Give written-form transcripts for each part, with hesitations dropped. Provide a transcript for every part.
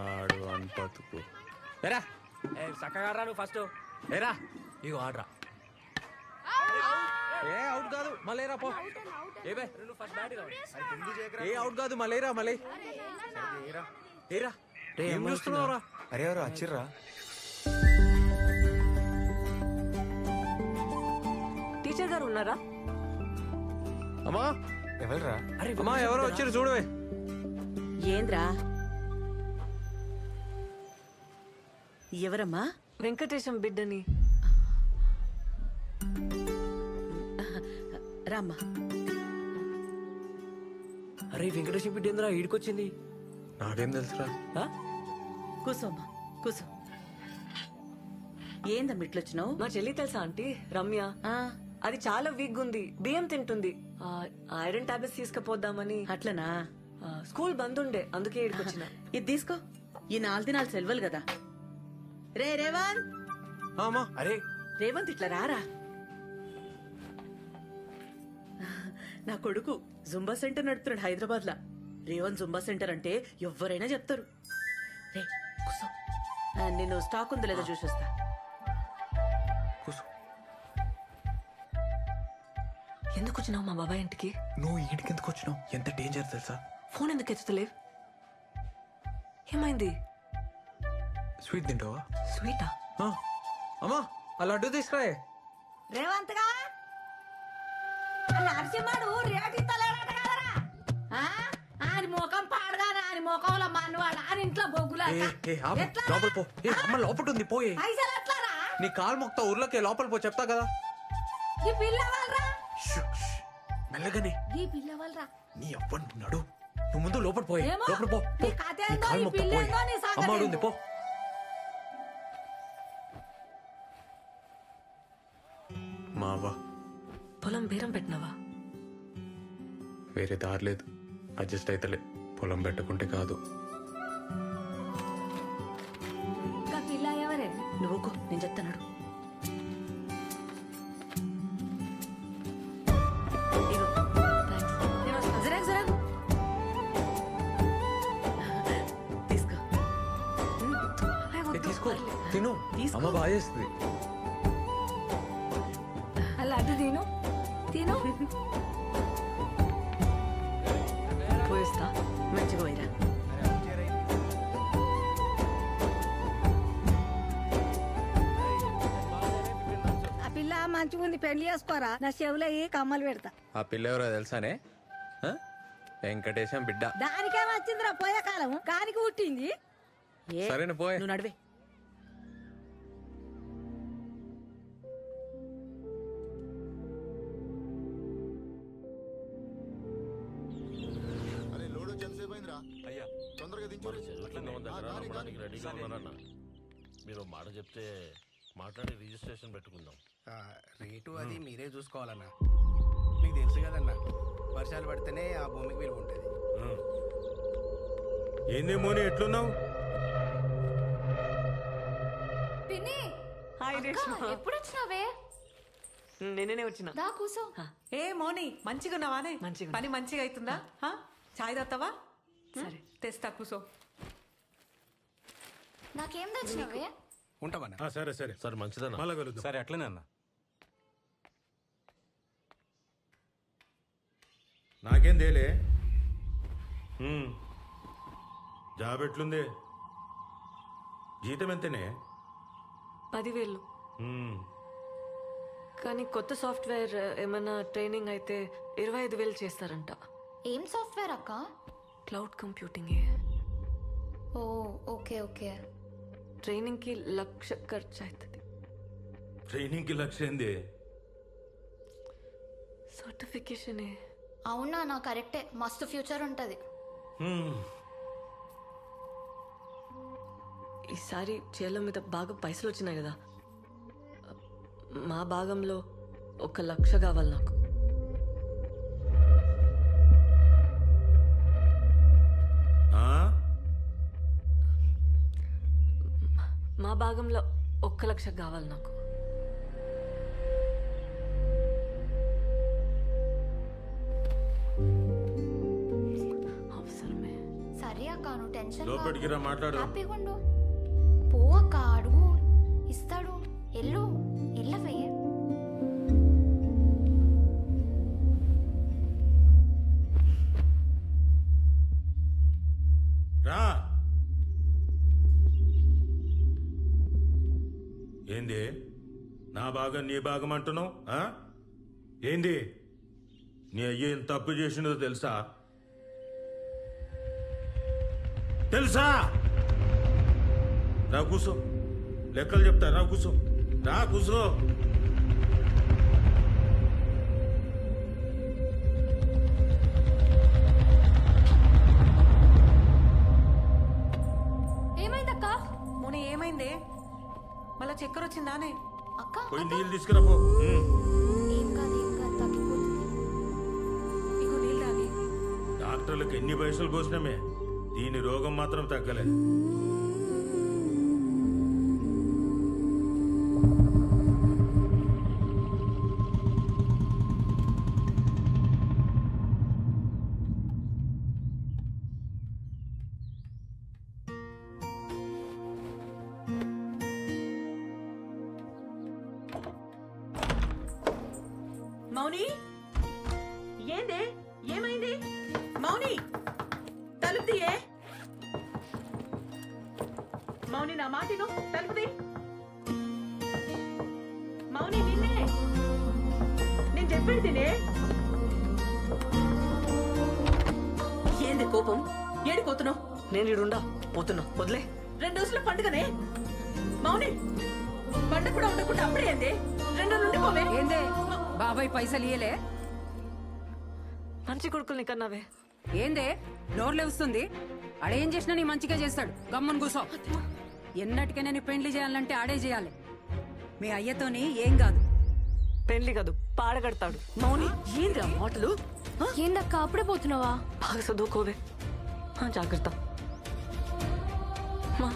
ఆడు అనుపతుకు ఎరా చక్కగా రా నువ్వు ఫస్ట్. ఎరా ఇగో ఆడరా. ఏ అవుట్ కాదు మళ్ళీరా పో. ఏవే నువ్వు ఫస్ట్ బ్యాట్ కావాలి. ఏ అవుట్ కాదు మళ్ళీరా మళ్ళీ ఏరా ఏం చూస్తున్నావురా? అరే ఎవరు వచ్చిర్రా? టీచర్ గారు ఉన్నారా? అమ్మా ఎవరురా? అమ్మా ఎవరో వచ్చిర్రు చూడవే. ఏంద్రా? ఎవరమ్మా? వెంకటేశం బిడ్డని. రామ్మా. అరే వెంకటేశ్వర బిడ్డ ఏంద్రా ఈడికొచ్చింది? నాకేం తెలుసురా? కూసోమ్మా కూసో. ఏందమ్మా ఇట్లొచ్చినావు? మా చెల్లి తెలుసా ఆంటీ? రమ్య. అది చాలా వీక్ ఉంది, బియ్యం తింటుంది. ఐరన్ టాబ్లెట్స్ తీసుకుపోద్దామని. అట్లనా? స్కూల్ బంద్ ఉండే, అందుకే ఈడికొచ్చిన. ఇది తీసుకో. ఈ 4 దినాలు సెలవులు కదా. రే రేవంత్. అమ్మా అరే రేవంత్ ఇట్లా రారా. నా కొడుకు జుంబా సెంటర్ నడుపుతున్నాడు హైదరాబాద్ లా. రేవంత్ జుంబా సెంటర్ అంటే ఎవరైనా చెప్తారు. రే కూసో. నేను స్టాక్ ఉందో లేదో చూసొస్తా. కూర్చో. ఎందుకు వచ్చినావు మా బాబాయ్ ఇంటికి? నువ్వు ఈడికి ఎందుకు వచ్చినావు? ఎంత డేంజర్ తెలుసా? ఫోన్ ఎందుకు ఎత్తుతలేవు? ఏమైంది? స్వీట్ తింటావా? స్వీటా? అమ్మా ఆ లడ్డు తీసుకురాయే. రేవంత్ గా నరసింహడు రేటు ఇస్తలేడట కదరా. ఆయన ముఖం పాడగానే ఆయన ముఖంలో మనవాడు ఆయన ఇంట్లో బొగ్గులా లోపల పో. అమ్మ లోపల ఉంది పోయే. పైసలు ఎట్లారా? నీ కాలు మొక్తా ఊర్లోకి లోపల పో, చెప్తా కదా. ఈ పిల్లవాళ్ళరా, మెల్లగానే. ఈ పిల్లవాళ్ళరా. నీ అవ్వనున్నాడు. నువ్వు ముందు లోపల పోయే. ఏమో, లోపల పో. నీ కథ ఏందో, నీ పిల్ల ఏందో, నీ సంగతి అమ్మాడు ఉంది ఏందో. పో. మావా పొలం బేరం పెట్టినావా? వేరే దారి లేదు. అడ్జస్ట్ అయితలే. పొలం పెట్టుకుంటే కాదు. ఇంకా పిల్ల ఎవరే? నువ్వుకో, నేను చెప్తాను. తీసుకో. తీసుకో తిను. అమ్మ బాగా చేస్తుంది. అలా అటు తిను తిను. పోయిస్తా. మంచిగా పోయిరా. ఆ పిల్ల మంచిగా ఉంది, పెళ్లి చేసుకోరా. నా చెవులో ఏ కమ్మలు పెడతా. ఆ పిల్ల ఎవరో తెలుసానే? వెంకటేశం బిడ్డ. దానికేమొచ్చిందిరా పోయే కాలం, కానికి పుట్టింది. సరేనా పోయే. నువ్వు నడివే. అయ్యా తొందరగా రెడీగా ఉన్నారన్న. మీరు మాట చెప్తే మాట్లాడి రిజిస్ట్రేషన్ పెట్టుకుందాం. రేటు అది మీరే చూసుకోవాలన్నా. మీకు తెలుసు కదన్నా, వర్షాలు పడితేనే ఆ భూమికి విలువ ఉంటుంది. ఏందేమోని ఎట్లున్నావు? ఎప్పుడు వచ్చినావే? నేనే వచ్చిన. దా కూసో. ఏ మోని మంచిగా ఉన్నావానే? మంచిగా. పని మంచిగా అవుతుందా? చాయ్ తాగుతావా? సరే తెస్తా, కూసో. నాకేం తెచ్చినావే? ఉంటామన్నా. సరే సరే సరే మంచిదన్న. మళ్ళా కలుద్దాం. సరే అట్లనే అన్న. నాకేం తేలే. జాబ్ ఎట్లుంది? జీతం ఎంతనే? 10,000. కానీ కొత్త సాఫ్ట్వేర్ ఏమైనా ట్రైనింగ్ అయితే 25,000 చేస్తారంట. ఏం సాఫ్ట్వేర్ అక్క? Cloud computing. ఓ ఓకే ఓకే. ట్రైనింగ్ కి 1,00,000 ఖర్చు అవుతుంది. ట్రైనింగ్ కి లక్ష్యం ఏంది? సర్టిఫికేషన్. అవునా? నా కరెక్టే, మస్తు ఫ్యూచర్ ఉంటది. ఈసారి చేల మీద బాగా పైసలు వచ్చినాయి కదా, మా భాగంలో 1,00,000 కావాలి నాకు. మా భాగంలో 1,00,000 కావాలి నాకు. అవసరమే. సరే అక్క, నువ్వు టెన్షన్ టెన్షన్ లోపలికి రా మాట్లాడు. హ్యాపీగా ఉండు. పో అక్క, అడుగు, ఇస్తాడు. ఎల్లు, ఎల్లవే. రా. ఏంది నా భాగం నీ భాగం అంటున్నావు? ఏంది నీ అయ్య ఏం తప్పు చేసినదో తెలుసా? తెలుసా? రా కూసో, లెక్కలు చెప్తా. రా కూసో, రా కూసో. ఏమైందక్క? మోని ఏమైందే? మళ్ళా చక్కెర వచ్చిందానే? అక్క పోయి నీళ్ళు తీసుకురా పో. ఏం కాదు, ఏం కాదు, తగ్గిపోతుంది. ఇగో నీళ్ళు తాగి. డాక్టర్లకు ఎన్ని పైసలు పోసినామే, దీని రోగం మాత్రం తగ్గలేదు. మౌని, ఏందే? ఏమైంది? మౌని, తలుపు తీయే. మౌని, నా మాటిను, తలుపు తీ. మౌని, నిన్నే నేను చెప్పేది తినే. ఏంది కోపం? ఏడిపోతున్నావు? నేను ఈడుండా పోతున్నా, వదిలే. 2 రోజుల పండుగనే మౌని. పండుగ కూడా ఉండకుండా అప్పుడే ఏంది? 2 రోజులు ఉండిపోవే. ఏందే బాబాయ్ పైసలు ఇయ్యలే? మంచి కొడుకుల్ని కన్నావే. ఏందే నోర్లే వస్తుంది? ఆడేం చేసినా నీ మంచిగా చేస్తాడు. గమ్మున కూసో. ఎన్నటికైనా నీ పెండ్లి చేయాలంటే ఆడే చేయాలి. మీ అయ్యతోని ఏం కాదు. పెళ్లి కాదు, పాడగడతాడు. మౌని, ఏంద్రా మాటలు? ఏందక్క అప్పుడే పోతున్నావా? బాగా చదువుకోవే. జాగ్రత్త. మా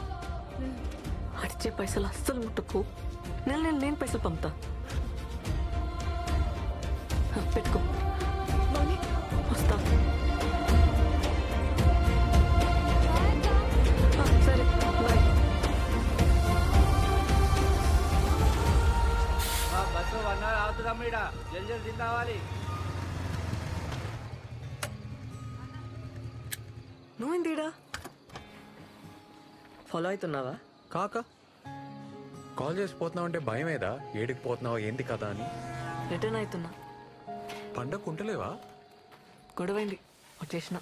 అడిచే పైసలు అస్సలు ముట్టుకు. నేను పైసలు పంపుతా. పెట్టుకో. మౌని, వస్తా. సరే, బాయ్. Bus 1 hour అవుతుందమ్మ. ఇడ జల్ది జల్ది కావాలి. నువ్వేందిడా ఫాలో అవుతున్నావా? కాక కాల్ చేసి పోతున్నావు అంటే భయమేదా? ఏడికి పోతున్నావు, ఏంది కదా అని. రిటర్న్ అవుతున్నా. పండగ ఉంటలేవా? గొడవైంది, వచ్చేసిన.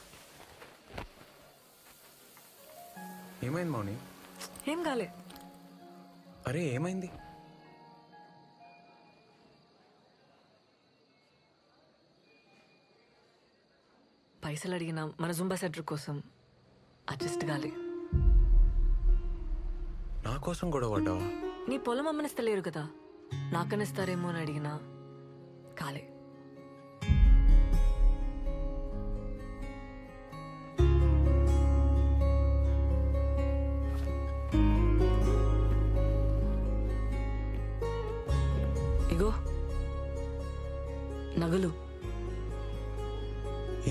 ఏమైంది మౌని? ఏం కాలే. అరే ఏమైంది? పైసలు అడిగిన మన జుంబా సెంటర్ కోసం అడ్జస్ట్ కాలే. నా కోసం గొడవ పడ్డావా? నీ పొలం అమ్మనిస్తలేరు కదా, నాకనిస్తారేమో అని అడిగినా కాలే. ఇగో నగలు.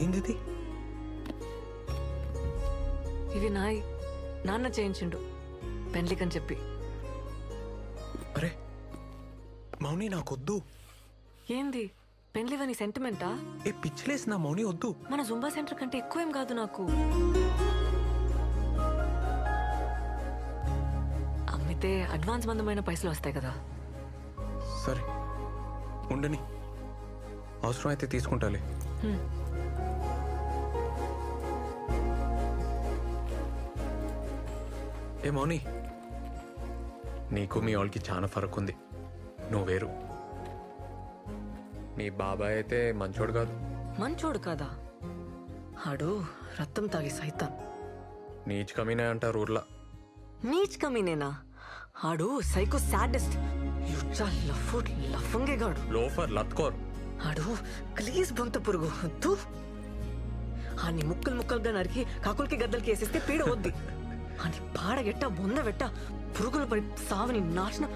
ఏంది? ఇవి నాయి, నాన్న చేయించిండు పెండ్లికని చెప్పి. అరే మౌని, నాకొద్దు. ఏంది పెండ్లివని సెంటిమెంటా? ఏ పిచ్చిలేసి నా మౌని, వద్దు. మన జుంబా సెంటర్ కంటే ఎక్కువేం కాదు నాకు. అమ్మితే అడ్వాన్స్ మందమైన పైసలు వస్తాయి కదా. సరే ఉండని, అవసరం అయితే తీసుకుంటాలే. ఏ మౌని, నీకు మీ వాళ్ళకి చాలా ఫరక్ ఉంది. నువ్వు వేరు. మీ బాబాయ్ అయితే మంచోడు కాదు. మంచోడు కాదా? ఆడు రక్తం తాగి సైతాన్. నీచ్ కమీనే అంటారు ఊర్లా. నీచ్ కమీనేనా? ఆడు సైకో సాడెస్ట్, లఫంగేగాడు, లోఫర్, లత్కోర్. ఆడు ప్లీజ్ బొంత పురుగు. ఆని ముక్కలు ముక్కలుగా నరికి కాకులకి గద్దలకి వేసేస్తే పీడ వద్ది. అని పాడగెట్ట బొంద పెట్ట పురుగులు పడి సావని నాశనం.